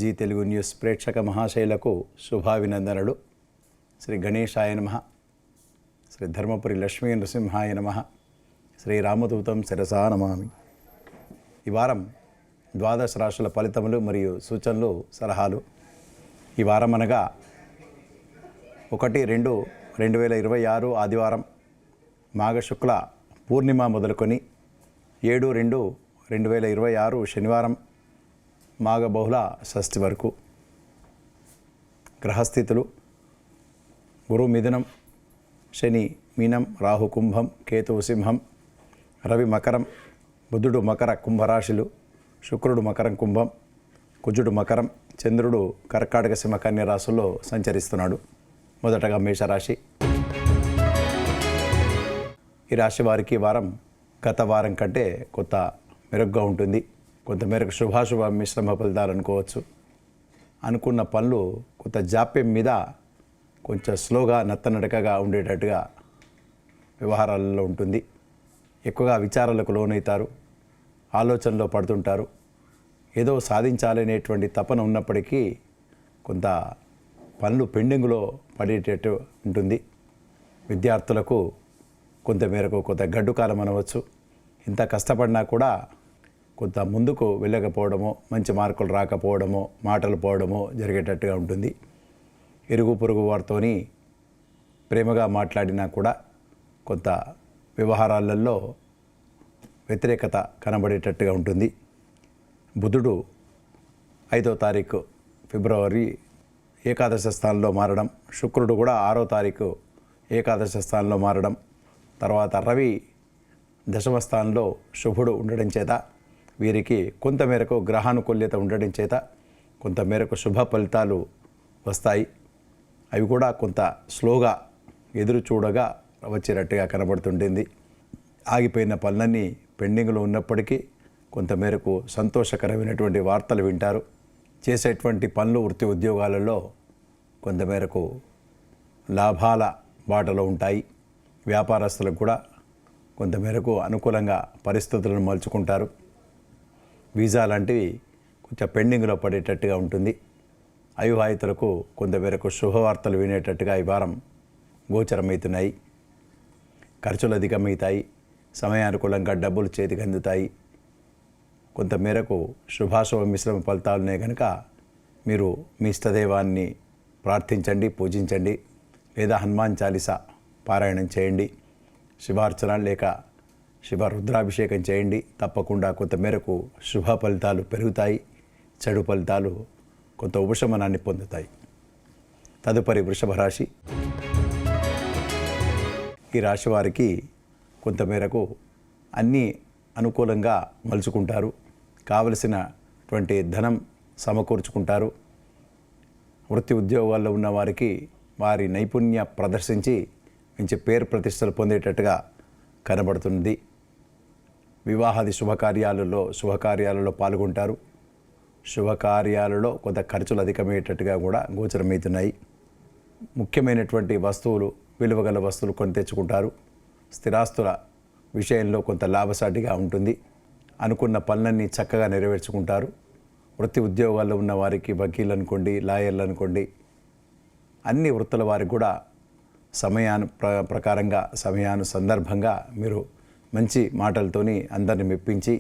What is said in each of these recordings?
G Telugu news ప్రేక్షక మహాశైలకు శుభాభినందనలు. శ్రీ గణేశాయ నమః. శ్రీ ధర్మపురి లక్ష్మీ నృసింహాయ నమః. శ్రీ రామదూతం శిరసా నమామి. ఈ వారం ద్వాదశ రాశుల ఫలితములు మరియు సూచనలు, సలహాలు. ఈ వారం అనగా 1-2-2026 ఆదివారం, మాఘశుక్ల పూర్ణిమ మొదలుకొని 7-2-2026 శనివారం, మాఘ బహుళ షష్ఠి వరకు. గ్రహస్థితులు: గురు మిథునం, శని మీనం, రాహు కుంభం, కేతువు సింహం, రవి మకరం, బుధుడు మకర కుంభరాశులు, శుక్రుడు మకరం కుంభం, కుజుడు మకరం, చంద్రుడు కర్కాటక సింహ కన్య రాశుల్లో సంచరిస్తున్నాడు. మొదటగా మేషరాశి. ఈ రాశి వారికి వారం గత వారం కంటే కొత్త మెరుగ్గా ఉంటుంది. కొంతమేరకు శుభాశుభ మిశ్రమ ఫలితాలు అనుకోవచ్చు. అనుకున్న పనులు కొంత జాప్యం మీద కొంచెం స్లోగా నత్తనడకగా ఉండేటట్టుగా వ్యవహారాలలో ఉంటుంది. ఎక్కువగా విచారాలకు లోనవుతారు, ఆలోచనలో పడుతుంటారు. ఏదో సాధించాలనేటువంటి తపన ఉన్నప్పటికీ కొంత పనులు పెండింగ్లో పడేటట్టు ఉంటుంది. విద్యార్థులకు కొంతమేరకు కొంత గడ్డు కాలం అనవచ్చు. ఇంత కష్టపడినా కూడా కొంత ముందుకు వెళ్ళకపోవడమో, మంచి మార్కులు రాకపోవడమో, మాటలు పోవడమో జరిగేటట్టుగా ఉంటుంది. ఇరుగు పొరుగు వారితోని ప్రేమగా మాట్లాడినా కూడా కొంత వ్యవహారాలలో వ్యతిరేకత కనబడేటట్టుగా ఉంటుంది. బుధుడు 5వ తారీఖు ఫిబ్రవరి ఏకాదశ స్థానంలో మారడం, శుక్రుడు కూడా 6వ తారీఖు ఏకాదశ స్థానంలో మారడం, తర్వాత రవి దశమ స్థానంలో శుభుడు ఉండడం చేత వీరికి కొంతమేరకు గ్రహానుకూల్యత ఉండడం చేత కొంతమేరకు శుభ ఫలితాలు వస్తాయి. అవి కూడా కొంత స్లోగా ఎదురు చూడగా వచ్చేటట్టుగా కనబడుతుంటుంది. ఆగిపోయిన పనులన్నీ పెండింగ్లో ఉన్నప్పటికీ కొంతమేరకు సంతోషకరమైనటువంటి వార్తలు వింటారు. చేసేటువంటి పనులు, వృత్తి ఉద్యోగాలలో కొంతమేరకు లాభాల బాటలో ఉంటాయి. వ్యాపారస్తులకు కూడా కొంతమేరకు అనుకూలంగా పరిస్థితులను మలుచుకుంటారు. వీసా లాంటివి కొంచెం పెండింగ్లో పడేటట్టుగా ఉంటుంది. అవివాహితులకు కొంతమేరకు శుభవార్తలు వినేటట్టుగా ఈ వారం గోచరమవుతున్నాయి. ఖర్చులు అధికమవుతాయి. సమయానుకూలంగా డబ్బులు చేతికి అందుతాయి. కొంతమేరకు శుభాశుభ మిశ్రమ ఫలితాలునే కనుక మీరు మీ ఇష్టదైవాన్ని ప్రార్థించండి, పూజించండి, లేదా హనుమాన్ చాలీసా పారాయణం చేయండి, శివార్చన లేక శివ రుద్రాభిషేకం చేయండి. తప్పకుండా కొంతమేరకు శుభ ఫలితాలు పెరుగుతాయి. చెడు ఫలితాలు కొంత ఉపశమనాన్ని పొందుతాయి. తదుపరి వృషభ రాశి. ఈ రాశి వారికి కొంతమేరకు అన్నీ అనుకూలంగా మలుచుకుంటారు. కావలసినటువంటి ధనం సమకూర్చుకుంటారు. వృత్తి ఉద్యోగాల్లో ఉన్న వారికి వారి నైపుణ్య ప్రదర్శించి మంచి పేరు ప్రతిష్టలు పొందేటట్టుగా కనబడుతుంది. వివాహాది శుభకార్యాలలో పాల్గొంటారు. శుభకార్యాలలో కొంత ఖర్చులు అధికమయ్యేటట్టుగా కూడా గోచరమవుతున్నాయి. ముఖ్యమైనటువంటి వస్తువులు, విలువగల వస్తువులు కొని తెచ్చుకుంటారు. స్థిరాస్తుల విషయంలో కొంత లాభసాటిగా ఉంటుంది. అనుకున్న పనులన్నీ చక్కగా నెరవేర్చుకుంటారు. వృత్తి ఉద్యోగాల్లో ఉన్న వారికి వకీలు అనుకోండి, లాయర్లు అనుకోండి, అన్ని వృత్తుల వారికి కూడా ప్రకారంగా సందర్భంగా మీరు మంచి మాటలతోని అందరిని మెప్పించి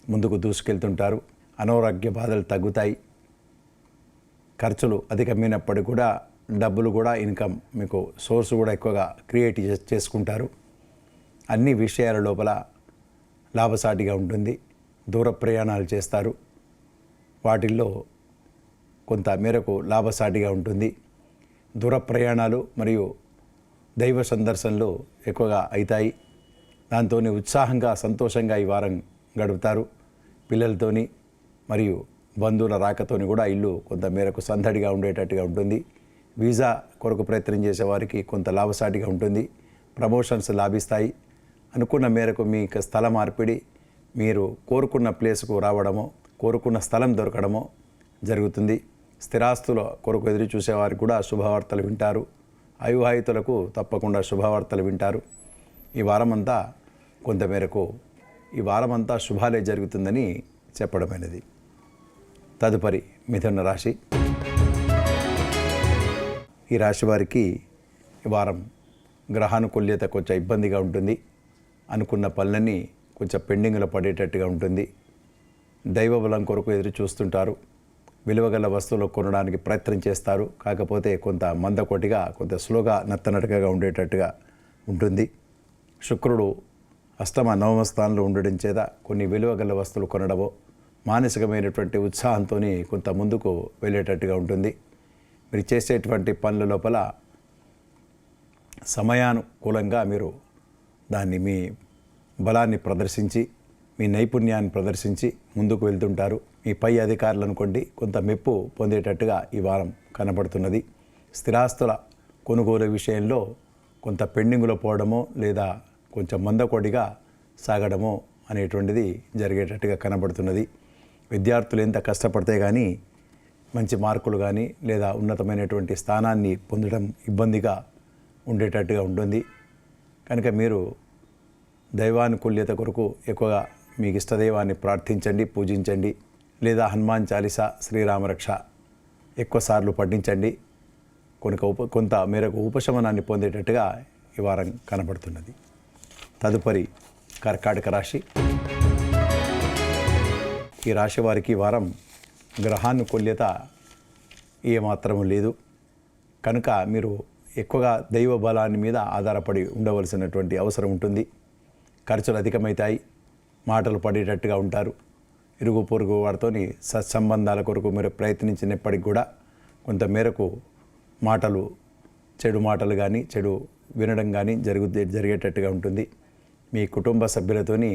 ముందుకు దూసుకెళ్తుంటారు. అనారోగ్య బాధలు తగ్గుతాయి. ఖర్చులు అధికమైనప్పటికీ కూడా డబ్బులు కూడా ఇన్కమ్ మీకు సోర్స్ కూడా ఎక్కువగా క్రియేట్ చేసుకుంటారు. అన్ని విషయాల లోపల లాభసాటిగా ఉంటుంది. దూర ప్రయాణాలు చేస్తారు. వాటిల్లో కొంత మేరకు లాభసాటిగా ఉంటుంది. దూర ప్రయాణాలు మరియు దైవ సందర్శనలు ఎక్కువగా అవుతాయి. దాంతో ఉత్సాహంగా, సంతోషంగా ఈ వారం గడుపుతారు. పిల్లలతోని మరియు బంధువుల రాకతోని కూడా ఇల్లు కొంత మేరకు సందడిగా ఉండేటట్టుగా ఉంటుంది. వీసా కొరకు ప్రయత్నం చేసే వారికి కొంత లాభసాటిగా ఉంటుంది. ప్రమోషన్స్ లాభిస్తాయి. అనుకున్న మేరకు మీ స్థల మార్పిడి, మీరు కోరుకున్న ప్లేస్కు రావడమో, కోరుకున్న స్థలం దొరకడమో జరుగుతుంది. స్థిరాస్తుల కొరకు ఎదురు చూసేవారికి కూడా శుభవార్తలు వింటారు. అవివాహితులకు తప్పకుండా శుభవార్తలు వింటారు. ఈ వారమంతా కొంతమేరకు శుభాలే జరుగుతుందని చెప్పడమైనది. తదుపరి మిథున రాశి. ఈ రాశి వారికి ఈ వారం గ్రహానుకూల్యత కొంచెం ఇబ్బందిగా ఉంటుంది. అనుకున్న పనులన్నీ కొంచెం పెండింగ్లో పడేటట్టుగా ఉంటుంది. దైవ బలం కొరకు ఎదురు చూస్తుంటారు. విలువగల వస్తువులు కొనడానికి ప్రయత్నం చేస్తారు. కాకపోతే కొంత మందకొటిగా, కొంత స్లోగా, నత్తనడకగా ఉండేటట్టుగా ఉంటుంది. శుక్రుడు అష్టమ నవమ స్థానంలో ఉండడం చేత కొన్ని విలువగల వస్తువులు కొనడమో, మానసికమైనటువంటి ఉత్సాహంతో కొంత ముందుకు వెళ్ళేటట్టుగా ఉంటుంది. మీరు చేసేటువంటి పనుల లోపల సమయానుకూలంగా మీరు దాన్ని మీ బలాన్ని ప్రదర్శించి, మీ నైపుణ్యాన్ని ప్రదర్శించి ముందుకు వెళ్తుంటారు. మీ పై అధికారులు అనుకోండి కొంత మెప్పు పొందేటట్టుగా ఈ వారం కనబడుతున్నది. స్థిరాస్తుల కొనుగోలు విషయంలో కొంత పెండింగ్లో పోవడమో లేదా కొంచెం మందకొడిగా సాగడమో అనేటువంటిది జరిగేటట్టుగా కనబడుతున్నది. విద్యార్థులు ఎంత కష్టపడితే కానీ మంచి మార్కులు కానీ లేదా ఉన్నతమైనటువంటి స్థానాన్ని పొందడం ఇబ్బందిగా ఉండేటట్టుగా ఉంటుంది. కనుక మీరు దైవానుకూల్యత కొరకు ఎక్కువగా మీకు ఇష్టదైవాన్ని ప్రార్థించండి, పూజించండి. లేదా హనుమాన్ చాలీసా, శ్రీరామరక్ష ఎక్కువసార్లు పఠించండి. కొంత మేరకు ఉపశమనాన్ని పొందేటట్టుగా ఈ వారం కనబడుతున్నది. తదుపరి కర్కాటక రాశి. ఈ రాశి వారికి ఈ వారం గ్రహానుకూల్యత ఏమాత్రము లేదు. కనుక మీరు ఎక్కువగా దైవ బలాన్ని మీద ఆధారపడి ఉండవలసినటువంటి అవసరం ఉంటుంది. ఖర్చులు అధికమవుతాయి. మాటలు పడేటట్టుగా ఉంటారు. ఇరుగు పొరుగు వారితోని సత్సంబంధాల కొరకు మీరు ప్రయత్నించినప్పటికి కూడా కొంత మేరకు మాటలు, చెడు మాటలు కానీ, చెడు వినడం కానీ జరిగేటట్టుగా ఉంటుంది. మీ కుటుంబ సభ్యులతోని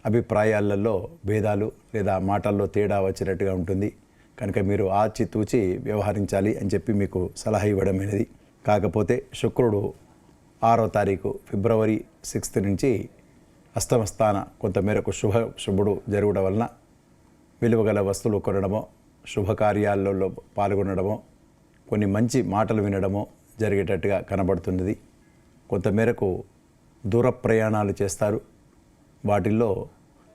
అభిప్రాయాలలో భేదాలు లేదా మాటల్లో తేడా వచ్చేటట్టుగా ఉంటుంది. కనుక మీరు ఆచితూచి వ్యవహరించాలి అని చెప్పి మీకు సలహా ఇవ్వడమైనది. కాకపోతే శుక్రుడు 6వ తారీఖు ఫిబ్రవరి 6 నుంచి అష్టమస్థాన కొంతమేరకు శుభుడు జరగడం వలన విలువగల వస్తువులు కొనడమో, శుభకార్యాలలో పాల్గొనడమో, కొన్ని మంచి మాటలు వినడమో జరిగేటట్టుగా కనబడుతున్నది. కొంతమేరకు దూర ప్రయాణాలు చేస్తారు. వాటిల్లో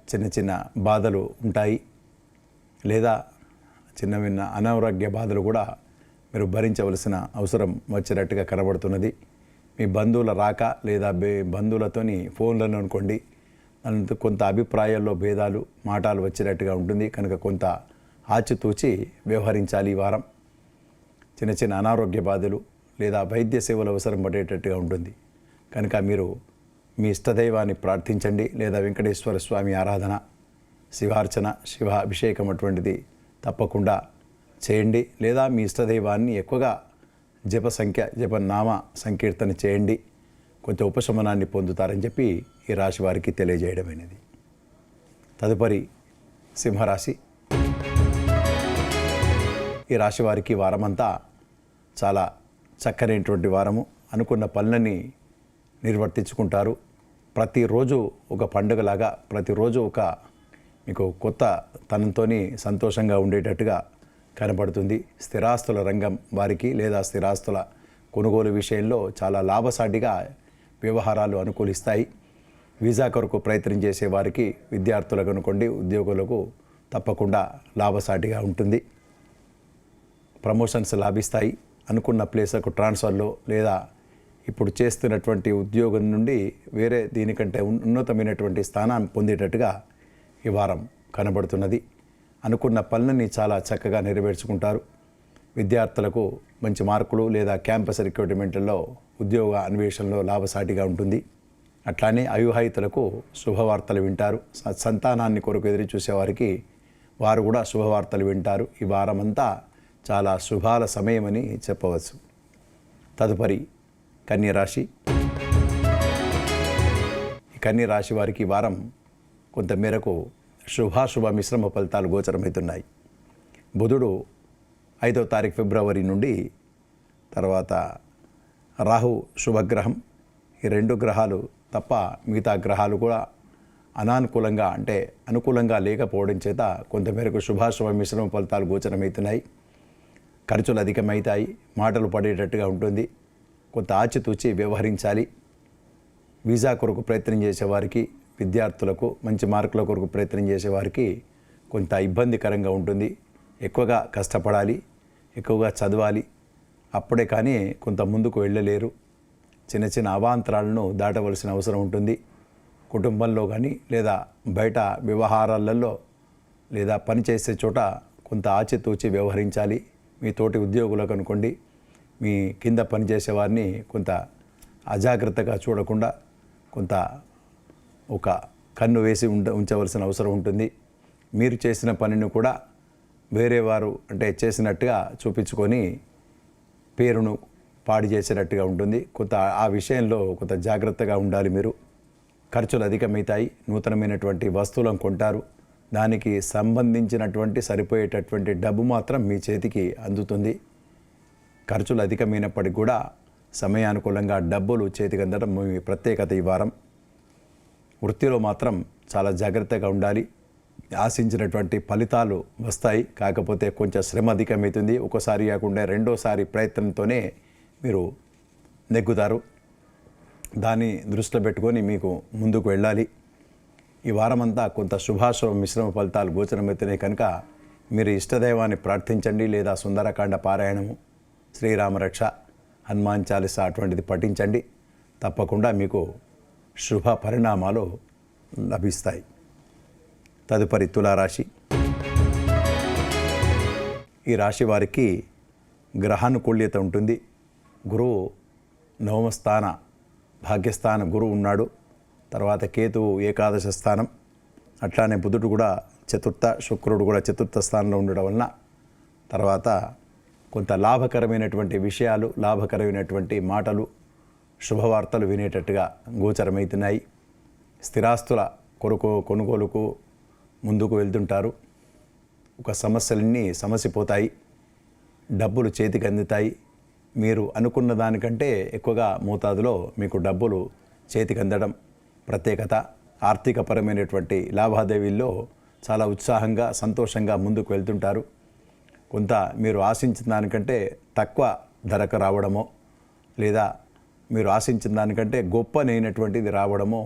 చిన్న చిన్న బాధలు ఉంటాయి. లేదా చిన్న అనారోగ్య బాధలు కూడా మీరు భరించవలసిన అవసరం వచ్చేటట్టుగా కనబడుతున్నది. మీ బంధువుల రాక లేదా బంధువులతోని ఫోన్లను అనుకోండి, కొంత అభిప్రాయాల్లో భేదాలు, మాటలు వచ్చేటట్టుగా ఉంటుంది. కనుక కొంత ఆచితూచి వ్యవహరించాలి ఈ వారం. చిన్న చిన్న అనారోగ్య బాధలు లేదా వైద్య సేవలు అవసరం పడేటట్టుగా ఉంటుంది. కనుక మీరు మీ ఇష్టదైవాన్ని ప్రార్థించండి. లేదా వెంకటేశ్వర స్వామి ఆరాధన, శివార్చన, శివ అభిషేకం అటువంటిది తప్పకుండా చేయండి. లేదా మీ ఇష్టదైవాన్ని ఎక్కువగా జపనామ సంకీర్తన చేయండి. కొంచెం ఉపశమనాన్ని పొందుతారని చెప్పి ఈ రాశి వారికి తెలియజేయడమైనది. తదుపరి సింహరాశి. ఈ రాశి వారికి వారమంతా చాలా చక్కనైనటువంటి వారము. అనుకున్న పనులని నిర్వర్తించుకుంటారు. ప్రతిరోజు ఒక పండుగలాగా, ప్రతిరోజు ఒక మీకు కొత్త తనంతో సంతోషంగా ఉండేటట్టుగా కనబడుతుంది. స్థిరాస్తుల రంగం వారికి లేదా స్థిరాస్తుల కొనుగోలు విషయంలో చాలా లాభసాటిగా వ్యవహారాలు అనుకూలిస్తాయి. వీసా కొరకు ప్రయత్నం చేసే వారికి, విద్యార్థులకు అనుకోండి, ఉద్యోగులకు తప్పకుండా లాభసాటిగా ఉంటుంది. ప్రమోషన్స్ లాభిస్తాయి. అనుకున్న ప్లేస్లకు ట్రాన్స్ఫర్లో లేదా ఇప్పుడు చేస్తున్నటువంటి ఉద్యోగం నుండి వేరే దీనికంటే ఉన్నతమైనటువంటి స్థానాన్ని పొందేటట్టుగా ఈ వారం కనబడుతున్నది. అనుకున్న పనులని చాలా చక్కగా నెరవేర్చుకుంటారు. విద్యార్థులకు మంచి మార్కులు లేదా క్యాంపస్ రిక్రూట్మెంట్లో ఉద్యోగ అన్వేషణలో లాభసాటిగా ఉంటుంది. అట్లానే అవివాహితులకు శుభవార్తలు వింటారు. సంతానాన్ని కొరకు ఎదురు చూసేవారికి వారు కూడా శుభవార్తలు వింటారు. ఈ వారమంతా చాలా శుభాల సమయమని చెప్పవచ్చు. తదుపరి కన్యరాశి. ఈ కన్యరాశి వారికి ఈ వారం కొంతమేరకు శుభాశుభ మిశ్రమ ఫలితాలు గోచరమవుతున్నాయి. బుధుడు 5వ తారీఖు ఫిబ్రవరి నుండి, తర్వాత రాహు శుభగ్రహం, ఈ 2 గ్రహాలు తప్ప మిగతా గ్రహాలు కూడా అనానుకూలంగా అంటే అనుకూలంగా లేకపోవడం చేత కొంతమేరకు శుభాశుభ మిశ్రమ ఫలితాలు గోచరమవుతున్నాయి. ఖర్చులు అధికమవుతాయి. మాటలు పడేటట్టుగా ఉంటుంది. కొంత ఆచితూచి వ్యవహరించాలి. వీసా కొరకు ప్రయత్నం చేసేవారికి, విద్యార్థులకు, మంచి మార్కుల కొరకు ప్రయత్నం చేసేవారికి కొంత ఇబ్బందికరంగా ఉంటుంది. ఎక్కువగా కష్టపడాలి, ఎక్కువగా చదవాలి. అప్పుడే కానీ కొంత ముందుకు వెళ్ళలేరు. చిన్న చిన్న అవాంతరాలను దాటవలసిన అవసరం ఉంటుంది. కుటుంబంలో కానీ లేదా బయట వ్యవహారాలలో లేదా పనిచేసే చోట కొంత ఆచితూచి వ్యవహరించాలి. మీ తోటి ఉద్యోగులకు అనుకోండి, మీ కింద పనిచేసే వారిని కొంత అజాగ్రత్తగా చూడకుండా కొంత ఒక కన్ను వేసి ఉంచవలసిన అవసరం ఉంటుంది. మీరు చేసిన పనిని కూడా వేరే వారు అంటే చేసినట్టుగా చూపించుకొని పేరును పాడు చేసినట్టుగా ఉంటుంది. కొంత ఆ విషయంలో కొంత జాగ్రత్తగా ఉండాలి. మీరు ఖర్చులు అధికమవుతాయి. నూతనమైనటువంటి వస్తువులను కొంటారు. దానికి సంబంధించినటువంటి సరిపోయేటటువంటి డబ్బు మాత్రం మీ చేతికి అందుతుంది. ఖర్చులు అధికమైనప్పటికీ కూడా సమయానుకూలంగా డబ్బులు చేతికి అందడం మీ ప్రత్యేకత ఈ వారం. వృత్తిలో మాత్రం చాలా జాగ్రత్తగా ఉండాలి. ఆశించినటువంటి ఫలితాలు వస్తాయి, కాకపోతే కొంచెం శ్రమ అధికమవుతుంది. ఒకసారి కాకుండా రెండోసారి ప్రయత్నంతోనే మీరు నెగ్గుతారు. దాన్ని దృష్టిలో పెట్టుకొని మీకు ముందుకు వెళ్ళాలి. ఈ వారమంతా కొంత శుభాశుభ మిశ్రమ ఫలితాలు గోచరమవుతున్నాయి కనుక మీరు ఇష్టదైవాన్ని ప్రార్థించండి, లేదా సుందరకాండ పారాయణము, శ్రీరామరక్ష, హనుమాన్ చాలీసా అటువంటిది పఠించండి. తప్పకుండా మీకు శుభ పరిణామాలు లభిస్తాయి. తదుపరి తులారాశి. ఈ రాశి వారికి గ్రహానుకూల్యత ఉంటుంది. గురువు నవమస్థాన భాగ్యస్థాన గురువు ఉన్నాడు. తర్వాత కేతువు ఏకాదశ స్థానం, అట్లానే బుధుడు కూడా చతుర్థ, శుక్రుడు కూడా చతుర్థ స్థానంలో ఉండడం వలన తర్వాత కొంత లాభకరమైనటువంటి విషయాలు, లాభకరమైనటువంటి మాటలు, శుభవార్తలు వినేటట్టుగా గోచరమవుతున్నాయి. స్థిరాస్తుల కొనుగోలుకు ముందుకు వెళ్తుంటారు. ఒక సమస్యలన్నీ సమసిపోతాయి. డబ్బులు చేతికి అందుతాయి. మీరు అనుకున్న దానికంటే ఎక్కువగా మోతాదులో మీకు డబ్బులు చేతికి అందడం ప్రత్యేకత. ఆర్థికపరమైనటువంటి లావాదేవీల్లో చాలా ఉత్సాహంగా, సంతోషంగా ముందుకు వెళ్తుంటారు. కొంత మీరు ఆశించిన దానికంటే తక్కువ ధరకు రావడమో, లేదా మీరు ఆశించిన దానికంటే గొప్పనైనటువంటిది రావడమో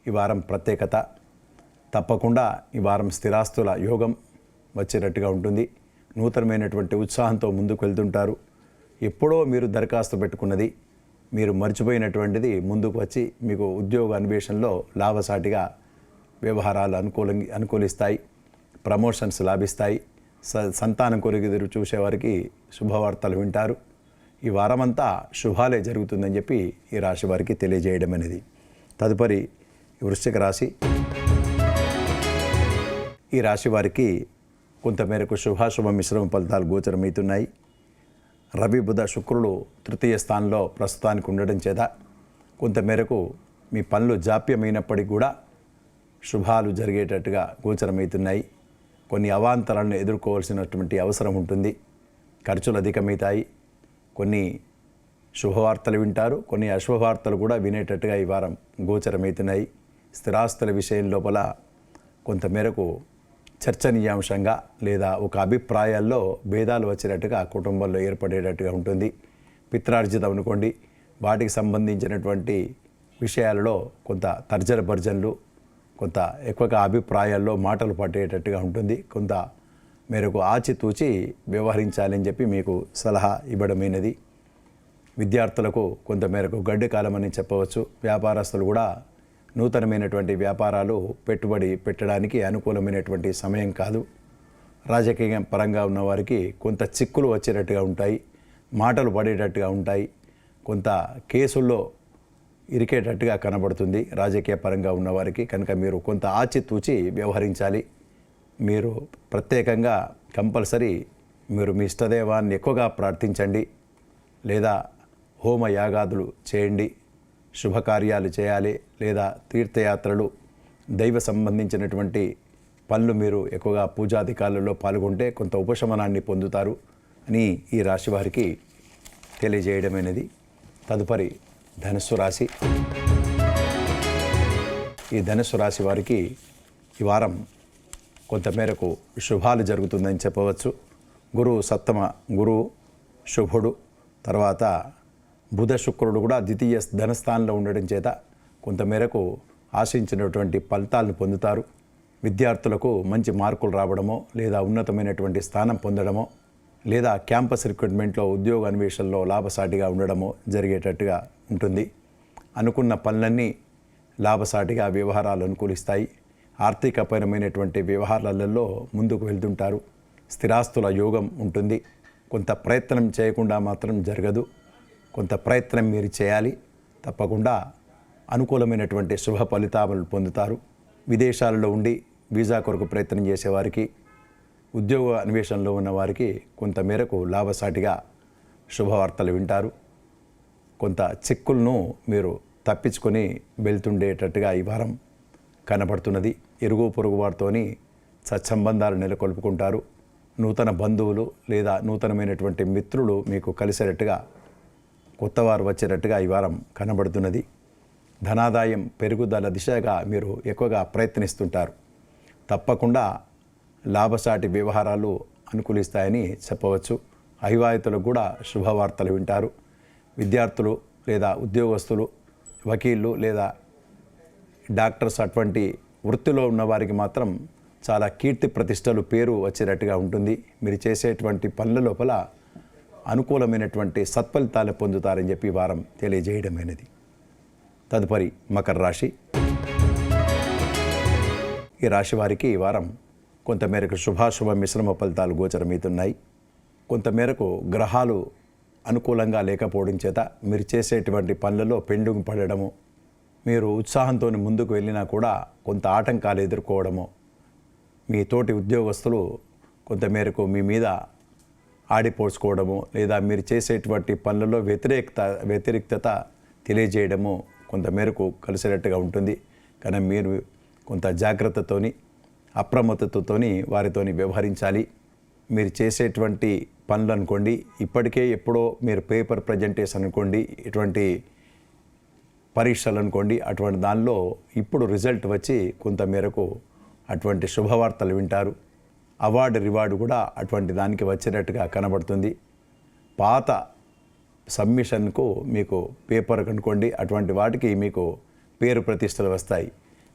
ఈ వారం ప్రత్యేకత. తప్పకుండా ఈ వారం స్థిరాస్తుల యోగం వచ్చేటట్టుగా ఉంటుంది. నూతనమైనటువంటి ఉత్సాహంతో ముందుకు వెళ్తుంటారు. ఎప్పుడో మీరు దరఖాస్తు పెట్టుకున్నది, మీరు మర్చిపోయినటువంటిది ముందుకు వచ్చి మీకు ఉద్యోగ అన్వేషణలో లాభసాటిగా వ్యవహారాలు అనుకూలిస్తాయి. ప్రమోషన్స్ లాభిస్తాయి. సంతానం కొరకు ఎదురు చూసేవారికి శుభవార్తలు వింటారు. ఈ వారమంతా శుభాలే జరుగుతుందని చెప్పి ఈ రాశి వారికి తెలియజేయడం అనేది. తదుపరి వృశ్చిక రాశి. ఈ రాశి వారికి కొంతమేరకు శుభాశుభ మిశ్రమ ఫలితాలు గోచరమవుతున్నాయి. రవి, బుధ, శుక్రుడు తృతీయ స్థానంలో ప్రస్తుతానికి ఉండడం చేత కొంతమేరకు మీ పనులు జాప్యమైనప్పటికీ కూడా శుభాలు జరిగేటట్టుగా గోచరమవుతున్నాయి. కొన్ని అవాంతరాలను ఎదుర్కోవాల్సినటువంటి అవసరం ఉంటుంది. ఖర్చులు అధికమవుతాయి. కొన్ని శుభవార్తలు వింటారు, కొన్ని అశుభవార్తలు కూడా వినేటట్టుగా ఈ వారం గోచరమవుతున్నాయి. స్థిరాస్తుల విషయం లోపల కొంతమేరకు చర్చనీయాంశంగా లేదా ఒక అభిప్రాయాల్లో భేదాలు వచ్చేటట్టుగా కుటుంబంలో ఏర్పడేటట్టుగా ఉంటుంది. పిత్రార్జితం అనుకోండి, వాటికి సంబంధించినటువంటి విషయాలలో కొంత తర్జన భర్జనలు, కొంత ఎక్కువగా అభిప్రాయాల్లో మాటలు పట్టేటట్టుగా ఉంటుంది. కొంత మేరకు ఆచితూచి వ్యవహరించాలని చెప్పి మీకు సలహా ఇవ్వడమైనది. విద్యార్థులకు కొంతమేరకు గడ్డు కాలం అని చెప్పవచ్చు. వ్యాపారస్తులు కూడా నూతనమైనటువంటి వ్యాపారాలు పెట్టుబడి పెట్టడానికి అనుకూలమైనటువంటి సమయం కాదు. రాజకీయ పరంగా ఉన్నవారికి కొంత చిక్కులు వచ్చేటట్టుగా ఉంటాయి. మాటలు పడేటట్టుగా ఉంటాయి. కొంత కేసుల్లో ఇరికేటట్టుగా కనబడుతుంది రాజకీయ పరంగా ఉన్నవారికి. కనుక మీరు కొంత ఆచితూచి వ్యవహరించాలి. మీరు ప్రత్యేకంగా కంపల్సరీ మీరు మీ ఇష్టదైవాన్ని ఎక్కువగా ప్రార్థించండి, లేదా హోమ యాగాదులు చేయండి, శుభకార్యాలు చేయాలి, లేదా తీర్థయాత్రలు, దైవ సంబంధించినటువంటి పనులు మీరు ఎక్కువగా పూజాధికారులలో పాల్గొంటే కొంత ఉపశమనాన్ని పొందుతారు అని ఈ రాశి వారికి తెలియజేయడమైనది. తదుపరి ధనుస్సు రాశి. ఈ ధనుస్సు రాశి వారికి ఈ వారం కొంతమేరకు శుభాలు జరుగుతుందని చెప్పవచ్చు. గురువు సప్తమ గురువు శుభుడు, తర్వాత బుధ శుక్రుడు కూడా ద్వితీయ ధనస్థానంలో ఉండడం చేత కొంతమేరకు ఆశించినటువంటి ఫలితాలను పొందుతారు. విద్యార్థులకు మంచి మార్కులు రావడమో లేదా ఉన్నతమైనటువంటి స్థానం పొందడమో లేదా క్యాంపస్ రిక్రూట్మెంట్లో ఉద్యోగ అన్వేషణలో లాభసాటిగా ఉండడమో జరిగేటట్టుగా ఉంటుంది. అనుకున్న పనులన్నీ లాభసాటిగా వ్యవహారాలు అనుకూలిస్తాయి. ఆర్థికపరమైనటువంటి వ్యవహారాలలో ముందుకు వెళ్తుంటారు. స్థిరాస్తుల యోగం ఉంటుంది. కొంత ప్రయత్నం చేయకుండా మాత్రం జరగదు. కొంత ప్రయత్నం మీరు చేయాలి. తప్పకుండా అనుకూలమైనటువంటి శుభ ఫలితాలను పొందుతారు. విదేశాలలో ఉండి వీసా కొరకు ప్రయత్నం చేసేవారికి, ఉద్యోగ అన్వేషణలో ఉన్నవారికి కొంత మేరకు లాభసాటిగా శుభవార్తలు వింటారు. కొంత చిక్కులను మీరు తప్పించుకొని వెళ్తుండేటట్టుగా ఈ వారం కనబడుతున్నది. ఇరుగు పొరుగు వారితోని సత్సంబంధాలు నెలకొల్పుకుంటారు. నూతన బంధువులు లేదా నూతనమైనటువంటి మిత్రులు మీకు కలిసేటట్టుగా, కొత్తవారు వచ్చేటట్టుగా ఈ వారం కనబడుతున్నది. ధనాదాయం పెరుగుదల దిశగా మీరు ఎక్కువగా ప్రయత్నిస్తుంటారు. తప్పకుండా లాభసాటి వ్యవహారాలు అనుకూలిస్తాయని చెప్పవచ్చు. అవివాహితులకు కూడా శుభవార్తలు వింటారు. విద్యార్థులు లేదా ఉద్యోగస్తులు, వకీళ్ళు లేదా డాక్టర్స్ అటువంటి వృత్తిలో ఉన్నవారికి మాత్రం చాలా కీర్తి ప్రతిష్టలు, పేరు వచ్చేటట్టుగా ఉంటుంది. మీరు చేసేటువంటి పనుల లోపల అనుకూలమైనటువంటి సత్ఫలితాలు పొందుతారని చెప్పి వారం తెలియజేయడమైనది. తదుపరి మకర రాశి. ఈ రాశి వారికి ఈ వారం కొంతమేరకు శుభాశుభ మిశ్రమ ఫలితాలు గోచరమవుతున్నాయి. కొంతమేరకు గ్రహాలు అనుకూలంగా లేకపోవడం చేత మీరు చేసేటువంటి పనులలో పెండింగ్ పడడము, మీరు ఉత్సాహంతో ముందుకు వెళ్ళినా కూడా కొంత ఆటంకాలు ఎదుర్కోవడము, మీ తోటి ఉద్యోగస్తులు కొంతమేరకు మీ మీద ఆడిపోసుకోవడము లేదా మీరు చేసేటువంటి పనులలో వ్యతిరేక్తత తెలియజేయడము కొంతమేరకు కలిసేటట్టుగా ఉంటుంది. కానీ మీరు కొంత జాగ్రత్తతోని, అప్రమత్తతతోని వారితోని వ్యవహరించాలి. మీరు చేసేటువంటి పనులు అనుకోండి, ఇప్పటికే ఎప్పుడో మీరు పేపర్ ప్రజెంటేషన్ అనుకోండి, ఇటువంటి పరీక్షలు అనుకోండి, అటువంటి దానిలో ఇప్పుడు రిజల్ట్ వచ్చి కొంతమేరకు అటువంటి శుభవార్తలు వింటారు. అవార్డు రివార్డు కూడా అటువంటి దానికి వచ్చేటట్టుగా కనబడుతుంది. పాత సబ్మిషన్కు మీకు పేపర్ అనుకోండి, అటువంటి వాటికి మీకు పేరు ప్రతిష్టలు వస్తాయి.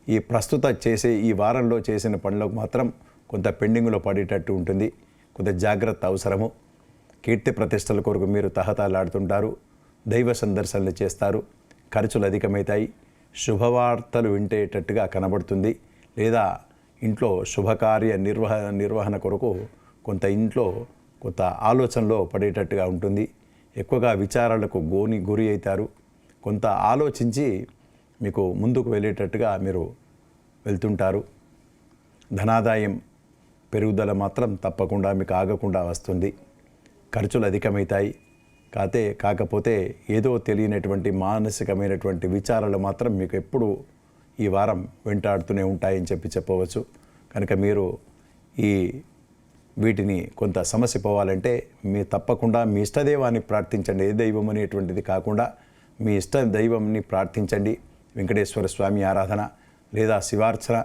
ఈ ప్రస్తుత చేసే ఈ వారంలో చేసిన పనులకు మాత్రం కొంత పెండింగ్లో పడేటట్టు ఉంటుంది. కొంత జాగ్రత్త అవసరము. కీర్తి ప్రతిష్టల కొరకు మీరు తహతలాడుతుంటారు. దైవ సందర్శనలు చేస్తారు. ఖర్చులు అధికమవుతాయి. శుభవార్తలు వింటేటట్టుగా కనబడుతుంది. లేదా ఇంట్లో శుభకార్య నిర్వహణ కొరకు కొంత ఇంట్లో కొంత ఆలోచనలో పడేటట్టుగా ఉంటుంది. ఎక్కువగా విచారాలకు గురి అవుతారు. కొంత ఆలోచించి మీకు ముందుకు వెళ్ళేటట్టుగా మీరు వెళ్తుంటారు. ధనాదాయం పెరుగుదల మాత్రం తప్పకుండా మీకు ఆగకుండా వస్తుంది. ఖర్చులు అధికమవుతాయి. కాకపోతే ఏదో తెలియనటువంటి మానసికమైనటువంటి విచారాలు మాత్రం మీకు ఎప్పుడు ఈ వారం వెంటాడుతూనే ఉంటాయని చెప్పవచ్చు. కనుక మీరు వీటిని కొంత సమస్య పోవాలంటే మీరు తప్పకుండా మీ ఇష్టదైవాన్ని ప్రార్థించండి. ఏ దైవం అనేటువంటిది కాకుండా మీ ఇష్ట దైవంని ప్రార్థించండి. వెంకటేశ్వర స్వామి ఆరాధన లేదా శివార్చన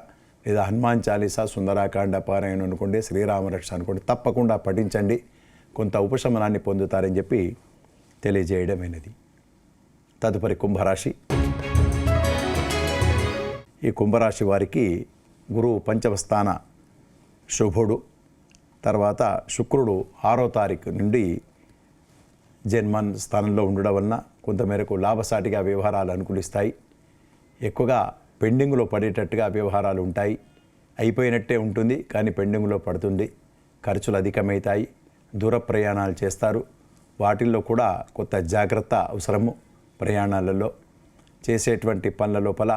లేదా హనుమాన్ చాలీసా, సుందరాకాండ పారాయణ అనుకోండి, శ్రీరామరక్ష అనుకోండి, తప్పకుండా పఠించండి. కొంత ఉపశమనాన్ని పొందుతారని చెప్పి తెలియజేయడమైనది. తదుపరి కుంభరాశి. ఈ కుంభరాశి వారికి గురువు పంచమ స్థాన శుభుడు, తర్వాత శుక్రుడు 6వ తారీఖు నుండి జన్మన్ స్థానంలో ఉండడం వలన కొంతమేరకు లాభసాటిగా వ్యవహారాలు అనుకూలిస్తాయి. ఎక్కువగా పెండింగ్లో పడేటట్టుగా వ్యవహారాలు ఉంటాయి. అయిపోయినట్టే ఉంటుంది కానీ పెండింగ్లో పడుతుంది. ఖర్చులు అధికమవుతాయి. దూర ప్రయాణాలు చేస్తారు. వాటిల్లో కూడా కొంత జాగ్రత్త అవసరము. ప్రయాణాలలో చేసేటువంటి పనుల లోపల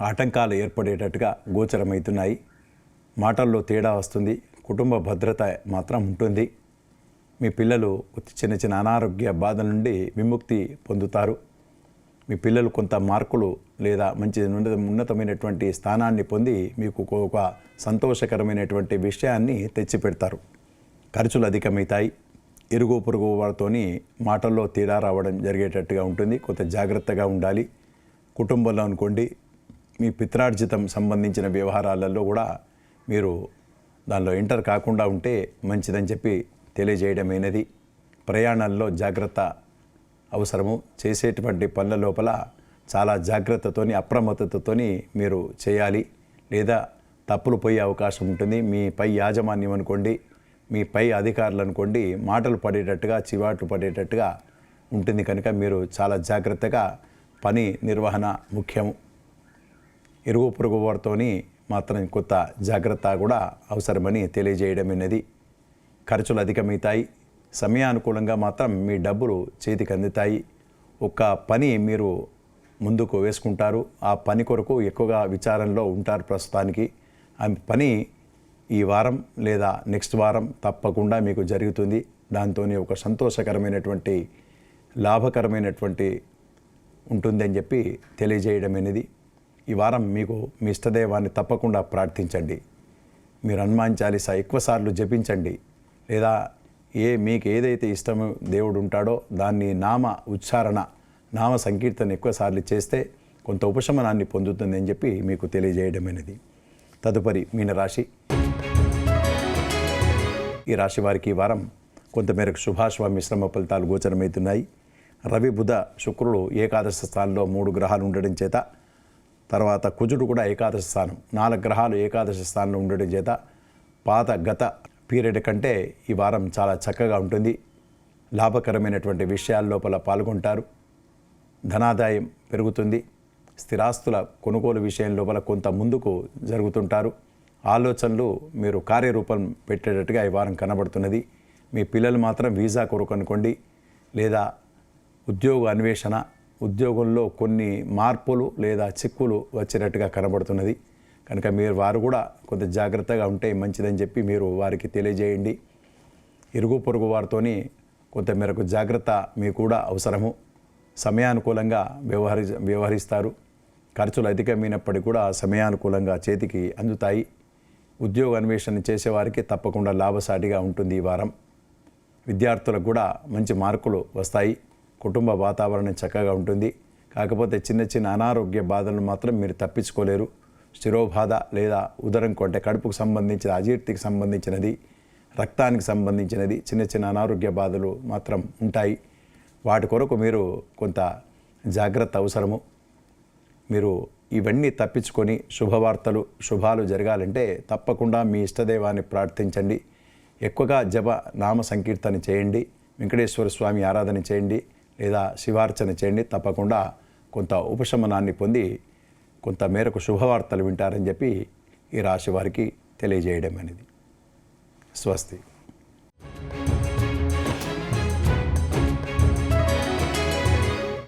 ఆటంకాలు ఏర్పడేటట్టుగా గోచరమవుతున్నాయి. మాటల్లో తేడా వస్తుంది. కుటుంబ భద్రత మాత్రం ఉంటుంది. మీ పిల్లలు చిన్న చిన్న అనారోగ్య బాధల నుండి విముక్తి పొందుతారు. మీ పిల్లలు కొంత మార్కులు లేదా మంచి ఉన్నతమైనటువంటి స్థానాన్ని పొంది మీకు ఒక సంతోషకరమైనటువంటి విషయాన్ని తెచ్చిపెడతారు. ఖర్చులు అధికమవుతాయి. ఇరుగు పొరుగు వారితోని మాటల్లో తేడా రావడం జరిగేటట్టుగా ఉంటుంది. కొంత జాగ్రత్తగా ఉండాలి. కుటుంబంలో అనుకోండి, మీ పిత్రార్జితం సంబంధించిన వ్యవహారాలలో కూడా మీరు దానిలో ఎంటర్ కాకుండా ఉంటే మంచిదని చెప్పి తెలియజేయడమైనది. ప్రయాణాల్లో జాగ్రత్త అవసరము. చేసేటువంటి పనుల లోపల చాలా జాగ్రత్తతోని, అప్రమత్తతతోని మీరు చేయాలి. లేదా తప్పులు పోయే అవకాశం ఉంటుంది. మీ పై యాజమాన్యం అనుకోండి, మీ పై అధికారులు అనుకోండి, మాటలు పడేటట్టుగా చివాట్లు పడేటట్టుగా ఉంటుంది. కనుక మీరు చాలా జాగ్రత్తగా పని నిర్వహణ ముఖ్యం. ఇరుగు పొరుగు వారితోని మాత్రం కొంత జాగ్రత్త కూడా అవసరమని తెలియజేయడం అనేది. ఖర్చులు అధికమవుతాయి. సమయానుకూలంగా మాత్రం మీ డబ్బులు చేతికి అందుతాయి. ఒక పని మీరు ముందుకు వేసుకుంటారు. ఆ పని కొరకు ఎక్కువగా విచారంలో ఉంటారు ప్రస్తుతానికి. ఆ పని ఈ వారం లేదా నెక్స్ట్ వారం తప్పకుండా మీకు జరుగుతుంది. దాంతో ఒక సంతోషకరమైనటువంటి లాభకరమైనటువంటి ఉంటుందని చెప్పి తెలియజేయడం అనేది. ఈ వారం మీకు మీ ఇష్టదైవాన్ని తప్పకుండా ప్రార్థించండి. మీరు హనుమాన్ చాలీసా ఎక్కువసార్లు జపించండి. లేదా మీకు ఏదైతే ఇష్టమో దేవుడు ఉంటాడో దాన్ని నామ ఉచ్చారణ, నామ సంకీర్తన ఎక్కువసార్లు చేస్తే కొంత ఉపశమనాన్ని పొందుతుంది అని చెప్పి మీకు తెలియజేయడం అనేది. తదుపరి మీనరాశి. ఈ రాశి వారికి ఈ వారం కొంతమేరకు శుభాశుభ మిశ్రమ ఫలితాలు గోచరమవుతున్నాయి. రవి, బుధ, శుక్రుడు ఏకాదశ స్థానంలో 3 గ్రహాలు ఉండడం చేత, తర్వాత కుజుడు కూడా ఏకాదశ స్థానం, 4 గ్రహాలు ఏకాదశ స్థానంలో ఉండడం చేత గత పీరియడ్ కంటే ఈ వారం చాలా చక్కగా ఉంటుంది. లాభకరమైనటువంటి విషయాల లోపల పాల్గొంటారు. ధనాదాయం పెరుగుతుంది. స్థిరాస్తుల కొనుగోలు విషయం లోపల కొంత ముందుకు జరుగుతుంటారు. ఆలోచనలు మీరు కార్యరూపం పెట్టేటట్టుగా ఈ వారం కనబడుతున్నది. మీ పిల్లలు మాత్రం వీసా కొరకు అనుకోండి, లేదా ఉద్యోగ అన్వేషణ, ఉద్యోగంలో కొన్ని మార్పులు లేదా చిక్కులు వచ్చినట్టుగా కనబడుతున్నది. కనుక వారు కూడా కొంత జాగ్రత్తగా ఉంటే మంచిదని చెప్పి మీరు వారికి తెలియజేయండి. ఇరుగు పొరుగు వారితోని కొంతమేరకు జాగ్రత్త మీకు కూడా అవసరము. సమయానుకూలంగా వ్యవహరిస్తారు. ఖర్చులు అధికమైనప్పటికీ కూడా సమయానుకూలంగా చేతికి అందుతాయి. ఉద్యోగ అన్వేషణ చేసేవారికి తప్పకుండా లాభసాటిగా ఉంటుంది ఈ వారం. విద్యార్థులకు కూడా మంచి మార్కులు వస్తాయి. కుటుంబ వాతావరణం చక్కగా ఉంటుంది. కాకపోతే చిన్న చిన్న అనారోగ్య బాధలను మాత్రం మీరు తప్పించుకోలేరు. శిరోబాధ లేదా ఉదరం కొంటే కడుపుకు సంబంధించిన, అజీర్తికి సంబంధించినది, రక్తానికి సంబంధించినది చిన్న చిన్న అనారోగ్య బాధలు మాత్రం ఉంటాయి. వాటి కొరకు మీరు కొంత జాగ్రత్త అవసరము. మీరు ఇవన్నీ తప్పించుకొని శుభాలు జరగాలంటే తప్పకుండా మీ ఇష్టదైవాన్ని ప్రార్థించండి. ఎక్కువగా జప నామ సంకీర్తన చేయండి. వెంకటేశ్వర స్వామి ఆరాధన చేయండి, లేదా శివార్చన చేయండి. తప్పకుండా కొంత ఉపశమనాన్ని పొంది కొంత మేరకు శుభవార్తలు వింటారని చెప్పి ఈ రాశి వారికి తెలియజేయడం అనేది. స్వస్తి.